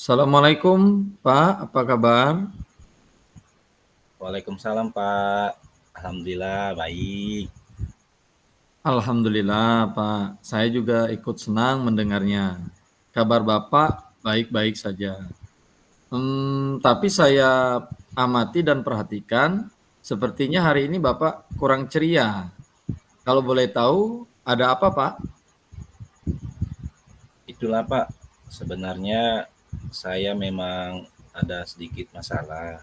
Assalamualaikum Pak, apa kabar? Waalaikumsalam Pak. Alhamdulillah baik. Alhamdulillah Pak, saya juga ikut senang mendengarnya. Kabar Bapak baik-baik saja. Tapi saya amati dan perhatikan, sepertinya hari ini Bapak kurang ceria. Kalau boleh tahu, ada apa Pak? Itulah Pak, sebenarnya saya memang ada sedikit masalah.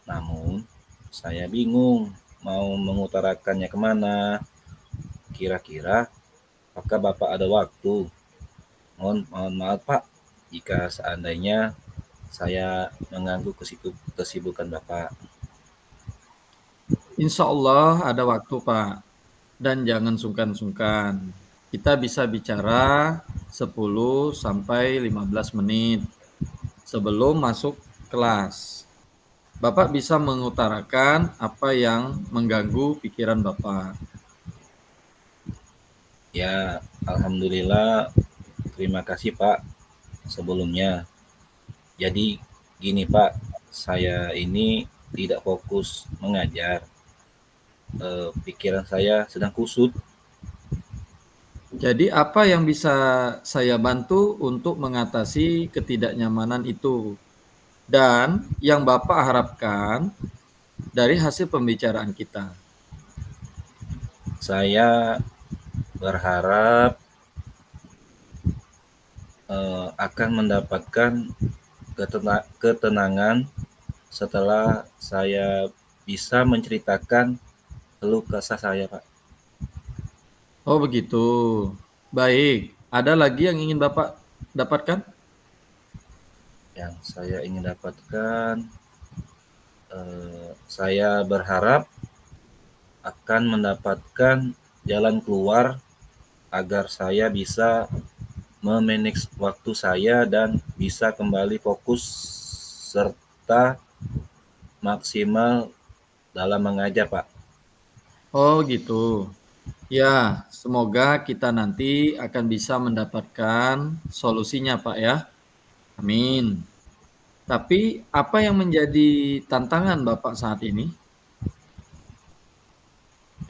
Namun saya bingung mau mengutarakannya kemana. Kira-kira apakah Bapak ada waktu? Mohon maaf Pak jika seandainya saya mengganggu kesibukan Bapak. Insya Allah ada waktu Pak, dan jangan sungkan-sungkan. Kita bisa bicara 10 sampai 15 menit sebelum masuk kelas. Bapak bisa mengutarakan apa yang mengganggu pikiran Bapak. Ya, Alhamdulillah. Terima kasih Pak sebelumnya. Jadi gini Pak, saya ini tidak fokus mengajar. Pikiran saya sedang kusut. Jadi apa yang bisa saya bantu untuk mengatasi ketidaknyamanan itu? Dan yang Bapak harapkan dari hasil pembicaraan kita. Saya berharap akan mendapatkan ketenangan setelah saya bisa menceritakan keluh kesah saya Pak. Oh begitu. Baik, ada lagi yang ingin Bapak dapatkan? Yang saya ingin dapatkan, saya berharap akan mendapatkan jalan keluar agar saya bisa memanage waktu saya dan bisa kembali fokus serta maksimal dalam mengajar Pak. Oh gitu. Ya, semoga kita nanti akan bisa mendapatkan solusinya Pak ya. Amin. Tapi apa yang menjadi tantangan Bapak saat ini?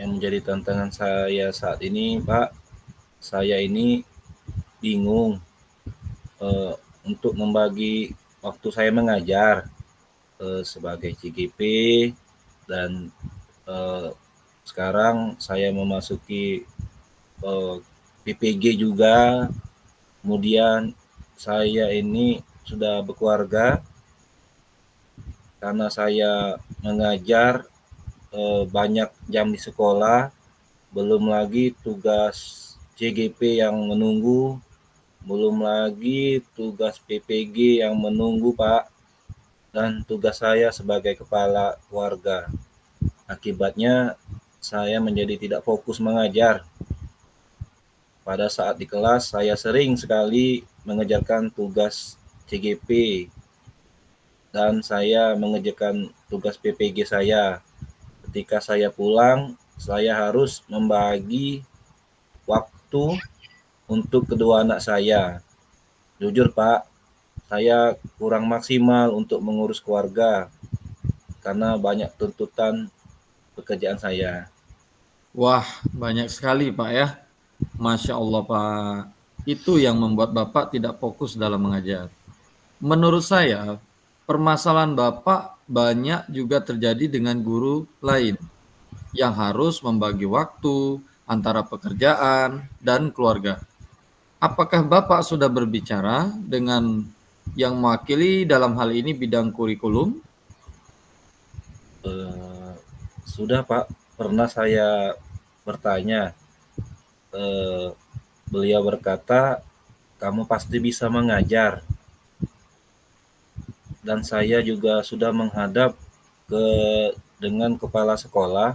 Yang menjadi tantangan saya saat ini Pak, saya ini bingung untuk membagi waktu saya mengajar sebagai CGP dan sekarang saya memasuki PPG juga. Kemudian saya ini sudah berkeluarga karena saya mengajar banyak jam di sekolah, belum lagi tugas CGP yang menunggu, belum lagi tugas PPG yang menunggu Pak, dan tugas saya sebagai kepala keluarga. Akibatnya saya menjadi tidak fokus mengajar. Pada saat di kelas saya sering sekali mengerjakan tugas CGP dan saya mengerjakan tugas PPG saya. Ketika saya pulang, saya harus membagi waktu untuk kedua anak saya. Jujur Pak, saya kurang maksimal untuk mengurus keluarga karena banyak tuntutan pekerjaan saya. Wah, banyak sekali Pak ya. Masya Allah Pak. Itu yang membuat Bapak tidak fokus dalam mengajar. Menurut saya, permasalahan Bapak banyak juga terjadi dengan guru lain yang harus membagi waktu antara pekerjaan dan keluarga. Apakah Bapak sudah berbicara dengan yang mewakili dalam hal ini bidang kurikulum? Eh, sudah Pak, pernah saya bertanya, eh, beliau berkata, kamu pasti bisa mengajar, dan saya juga sudah menghadap ke dengan kepala sekolah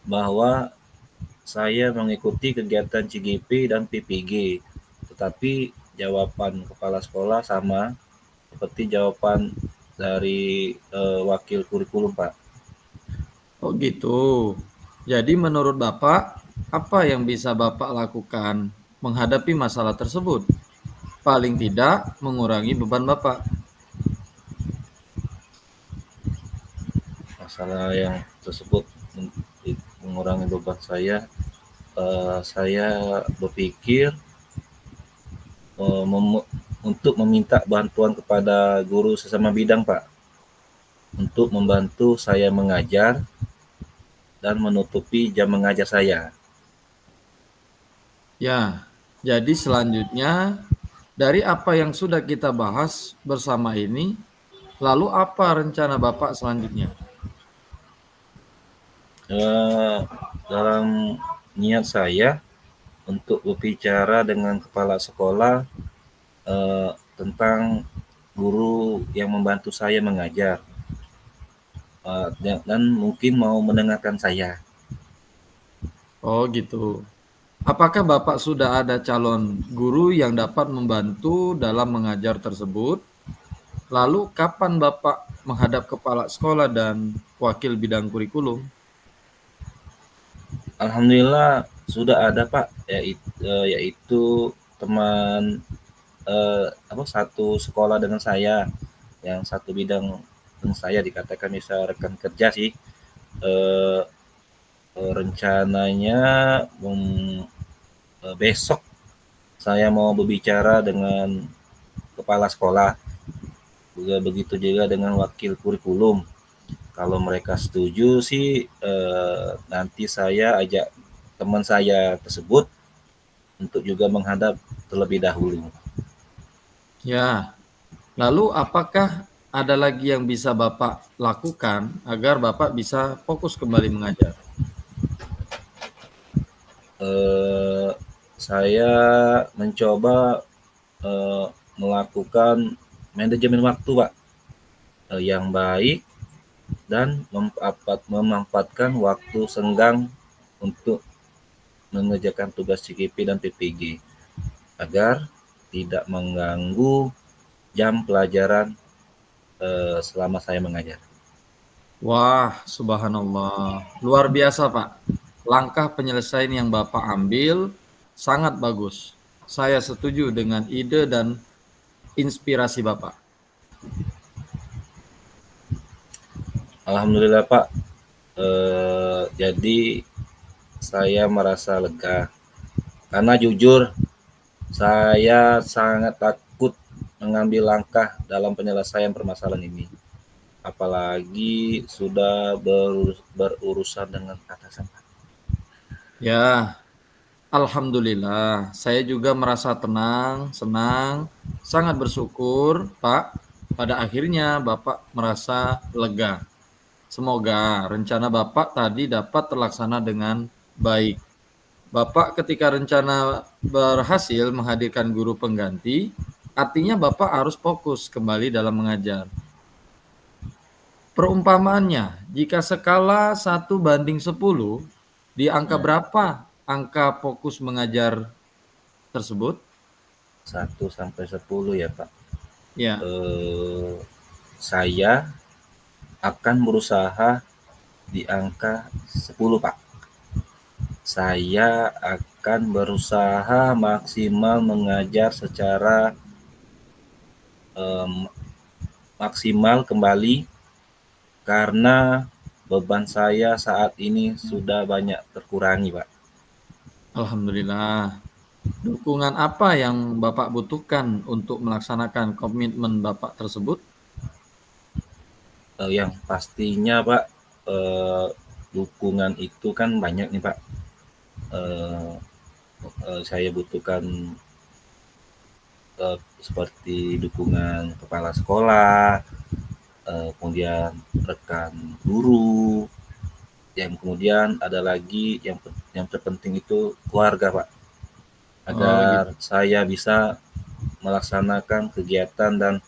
bahwa saya mengikuti kegiatan CGP dan PPG, tetapi jawaban kepala sekolah sama seperti jawaban dari wakil kurikulum, Pak. Oh gitu. Jadi menurut Bapak, apa yang bisa Bapak lakukan menghadapi masalah tersebut? Paling tidak mengurangi beban Bapak. Masalah yang tersebut mengurangi beban saya berpikir eh, mem- untuk meminta bantuan kepada guru sesama bidang, Pak, untuk membantu saya mengajar dan menutupi jam mengajar saya. Ya, jadi selanjutnya dari apa yang sudah kita bahas bersama ini, lalu apa rencana Bapak selanjutnya? Eh, dalam niat saya untuk berbicara dengan kepala sekolah tentang guru yang membantu saya mengajar, dan mungkin mau mendengarkan saya. Oh gitu. Apakah Bapak sudah ada calon guru yang dapat membantu dalam mengajar tersebut? Lalu kapan Bapak menghadap kepala sekolah dan wakil bidang kurikulum? Alhamdulillah sudah ada Pak, yaitu teman satu sekolah dengan saya, yang satu bidang dengan saya, dikatakan bisa rekan kerja sih. Eh, Rencananya besok saya mau berbicara dengan kepala sekolah, juga begitu juga dengan wakil kurikulum. Kalau mereka setuju sih, nanti saya ajak teman saya tersebut untuk juga menghadap terlebih dahulu. Ya, lalu apakah ada lagi yang bisa Bapak lakukan agar Bapak bisa fokus kembali mengajar? Eh, saya mencoba eh, melakukan manajemen waktu, Pak, yang baik, dan memanfaatkan waktu senggang untuk mengerjakan tugas CGP dan PPG agar tidak mengganggu jam pelajaran selama saya mengajar. Wah, subhanallah. Luar biasa, Pak. Langkah penyelesaian yang Bapak ambil sangat bagus. Saya setuju dengan ide dan inspirasi Bapak. Alhamdulillah Pak, jadi saya merasa lega karena jujur saya sangat takut mengambil langkah dalam penyelesaian permasalahan ini. Apalagi sudah berurusan dengan atasan. Ya, alhamdulillah. Saya juga merasa tenang, senang, sangat bersyukur, Pak. Pada akhirnya Bapak merasa lega. Semoga rencana Bapak tadi dapat terlaksana dengan baik. Bapak ketika rencana berhasil menghadirkan guru pengganti, artinya Bapak harus fokus kembali dalam mengajar. Perumpamaannya, jika skala 1:10, di angka Hmm, berapa angka fokus mengajar tersebut? 1 sampai 10 ya Pak. Ya, Eh, saya akan berusaha di angka 10 Pak. Saya akan berusaha maksimal mengajar secara em, maksimal kembali karena beban saya saat ini sudah banyak terkurangi, Pak. alhamdulillah. Dukungan apa yang Bapak butuhkan untuk melaksanakan komitmen Bapak tersebut? Yang pastinya, Pak, eh, dukungan itu kan banyak nih, Pak. Eh, saya butuhkan seperti dukungan kepala sekolah, kemudian rekan guru, yang kemudian ada lagi yang terpenting itu keluarga, Pak. Oh gitu. Agar saya bisa melaksanakan kegiatan dan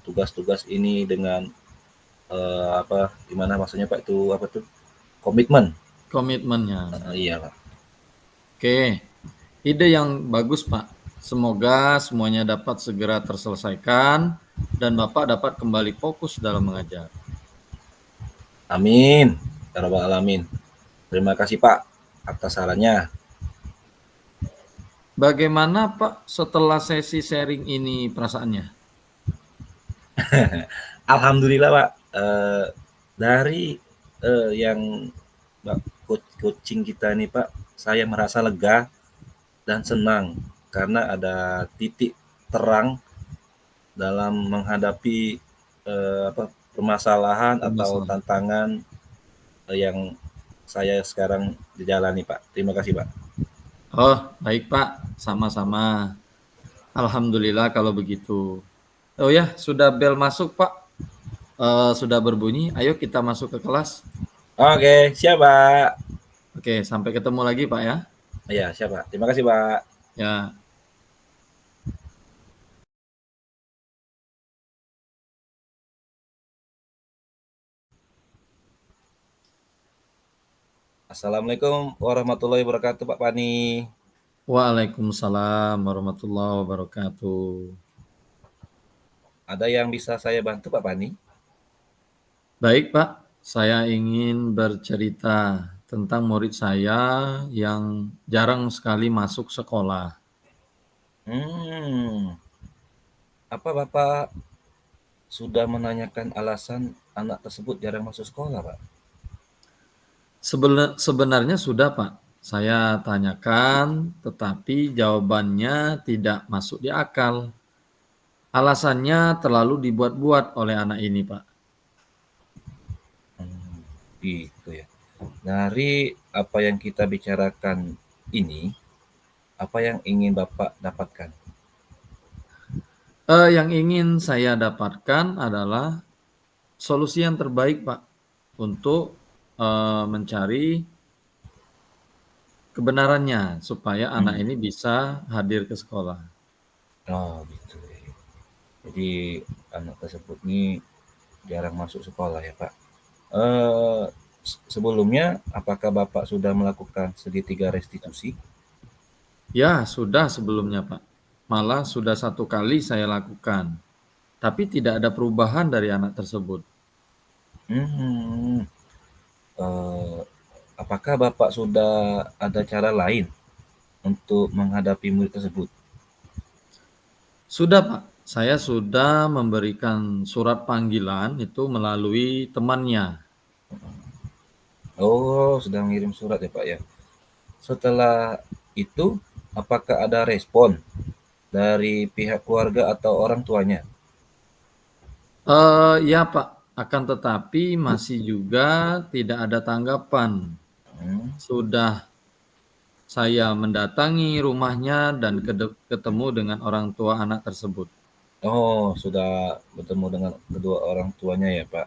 tugas-tugas ini dengan gimana maksudnya Pak itu apa tuh? Komitmen. Komitmennya. Iya, Pak. Oke, ide yang bagus Pak. Semoga semuanya dapat segera terselesaikan dan Bapak dapat kembali fokus dalam mengajar. Amin. Ya Rabbal Alamin. Terima kasih Pak atas sarannya. Bagaimana Pak setelah sesi sharing ini perasaannya? Alhamdulillah Pak. Dari yang coaching kita nih Pak, saya merasa lega dan senang karena ada titik terang dalam menghadapi permasalahan atau Permasalahan. tantangan yang saya sekarang dijalani Pak. Terima kasih Pak. Oh, baik Pak. Sama-sama. Alhamdulillah kalau begitu. Oh ya, sudah bel masuk Pak. Sudah berbunyi. Ayo kita masuk ke kelas. Oke, siap Pak. Oke, sampai ketemu lagi Pak ya. Ya, siap Pak. Terima kasih Pak. Ya. Assalamualaikum warahmatullahi wabarakatuh Pak Pani. Waalaikumsalam warahmatullahi wabarakatuh. Ada yang bisa saya bantu Pak Pani? Baik Pak, saya ingin bercerita tentang murid saya yang jarang sekali masuk sekolah. Apa Bapak sudah menanyakan alasan anak tersebut jarang masuk sekolah Pak? Sebenarnya sudah Pak, saya tanyakan tetapi jawabannya tidak masuk di akal. Alasannya terlalu dibuat-buat oleh anak ini Pak. Gitu ya. Dari apa yang kita bicarakan ini, apa yang ingin Bapak dapatkan? Yang ingin saya dapatkan adalah solusi yang terbaik Pak untuk mencari kebenarannya supaya anak ini bisa hadir ke sekolah. Oh gitu. Jadi anak tersebut ini jarang masuk sekolah ya Pak. Eh, Sebelumnya apakah Bapak sudah melakukan segitiga restitusi? Ya, sudah sebelumnya Pak. Malah sudah 1 kali saya lakukan. Tapi tidak ada perubahan dari anak tersebut. Hmm, eh, Apakah Bapak sudah ada cara lain untuk menghadapi murid tersebut? Sudah Pak, saya sudah memberikan surat panggilan itu melalui temannya. Oh, sudah mengirim surat ya Pak ya. Setelah itu, apakah ada respon dari pihak keluarga atau orang tuanya? Ya Pak, akan tetapi masih juga tidak ada tanggapan. Hmm. Sudah saya mendatangi rumahnya dan ketemu dengan orang tua anak tersebut. Oh, sudah bertemu dengan kedua orang tuanya ya Pak.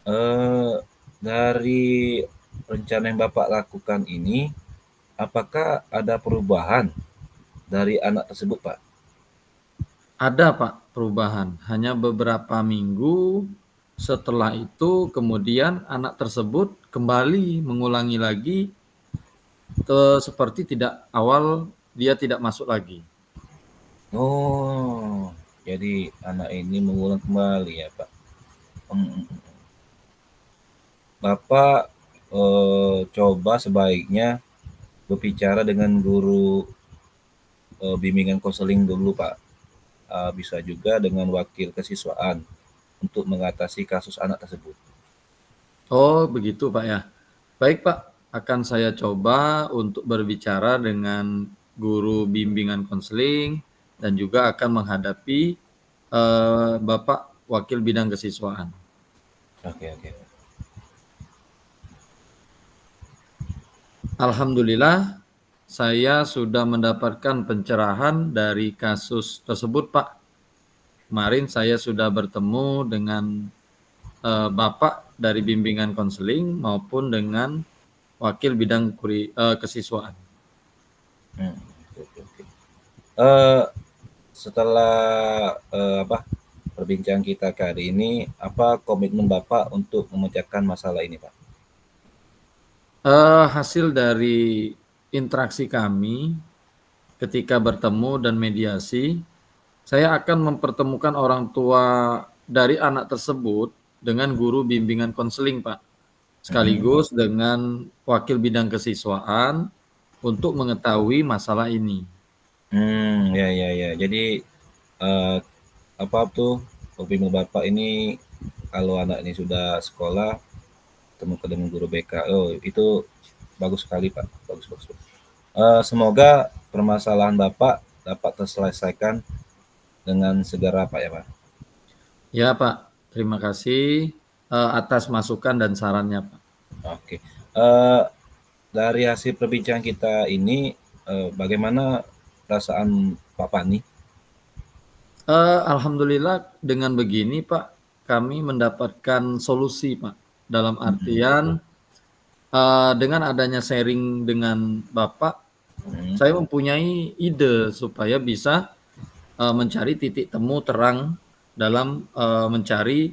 Eh, dari rencana yang Bapak lakukan ini, apakah ada perubahan dari anak tersebut, Pak? Ada Pak perubahan, hanya beberapa minggu setelah itu kemudian anak tersebut kembali mengulangi lagi seperti tidak awal dia tidak masuk lagi. Oh, jadi anak ini mengulang kembali ya, Pak. Bapak coba sebaiknya berbicara dengan guru bimbingan konseling dulu, Pak. Bisa juga dengan wakil kesiswaan untuk mengatasi kasus anak tersebut. Oh begitu Pak ya. Baik Pak, akan saya coba untuk berbicara dengan guru bimbingan konseling dan juga akan menghadapi Bapak wakil bidang kesiswaan. Oke, oke. Alhamdulillah saya sudah mendapatkan pencerahan dari kasus tersebut Pak. Kemarin saya sudah bertemu dengan Bapak dari bimbingan konseling maupun dengan wakil bidang kesiswaan. Oke, oke. Setelah perbincangan kita kali ini, apa komitmen Bapak untuk memecahkan masalah ini, Pak? Hasil dari interaksi kami ketika bertemu dan mediasi, saya akan mempertemukan orang tua dari anak tersebut dengan guru bimbingan konseling, Pak. Sekaligus dengan wakil bidang kesiswaan untuk mengetahui masalah ini. Ya, ya, ya. Jadi apa tuh opini Bapak ini kalau anak ini sudah sekolah temukan dengan guru BK. Oh, itu bagus sekali, Pak. Bagus, bagus. Semoga permasalahan Bapak dapat terselesaikan dengan segera, Pak, ya, Pak. Ya, Pak. Terima kasih atas masukan dan sarannya, Pak. Oke. Dari hasil perbincangan kita ini, bagaimana perasaan Pak Pani? Alhamdulillah dengan begini, Pak, kami mendapatkan solusi, Pak. Dalam artian dengan adanya sharing dengan Bapak, saya mempunyai ide supaya bisa mencari titik temu terang dalam mencari